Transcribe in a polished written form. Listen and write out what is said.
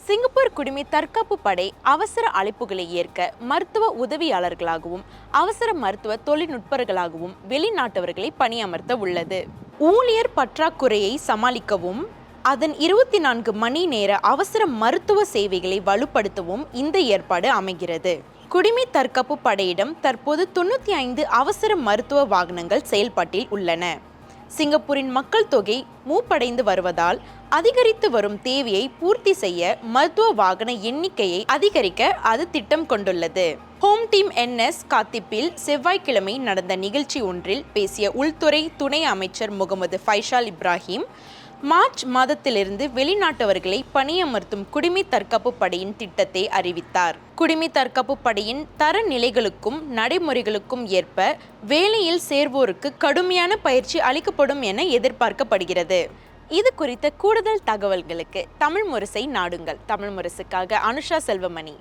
Singapore குடிமை தற்காப்பு படை அவசர அழைப்புகளை ஏற்க மருத்துவ உதவியாளர்களாகவும் அவசர மருத்துவ தொழில்நுட்பர்களாகவும் வெளிநாட்டவர்களை பணியமர்த்த உள்ளது. ஊழியர் பற்றாக்குறையை சமாளிக்கவும் அதன் 24 மணி நேர அவசர மருத்துவ சேவைகளை வலுப்படுத்தவும் இந்த ஏற்பாடு அமைகிறது. குடிமை தற்காப்பு படையிடம் தற்போது 95 அவசர மருத்துவ வாகனங்கள் செயல்பாட்டில் உள்ளன. சிங்கப்பூரின் மக்கள் தொகை மூப்படைந்து வருவதால் அதிகரித்து வரும் தேவையை பூர்த்தி செய்ய மருத்துவ வாகன எண்ணிக்கையை அதிகரிக்க அது திட்டம் கொண்டுள்ளது. ஹோம் டீம் NS காத்திப்பில் செவ்வாய்க்கிழமை நடந்த நிகழ்ச்சி ஒன்றில் பேசிய உள்துறை துணை அமைச்சர் முகமது ஃபைசால் இப்ராஹிம், மார்ச் மாதத்திலிருந்து வெளிநாட்டவர்களை பணியமர்த்தும் குடிமை தற்காப்பு படையின் திட்டத்தை அறிவித்தார். குடிமை தற்காப்பு படையின் தரநிலைகளுக்கும் நடைமுறைகளுக்கும் ஏற்ப வேலையில் சேர்வோருக்கு கடுமையான பயிற்சி அளிக்கப்படும் என எதிர்பார்க்கப்படுகிறது. இது குறித்த கூடுதல் தகவல்களுக்கு தமிழ் முரசை நாடுங்கள். தமிழ் முரசுக்காக அனுஷா செல்வமணி.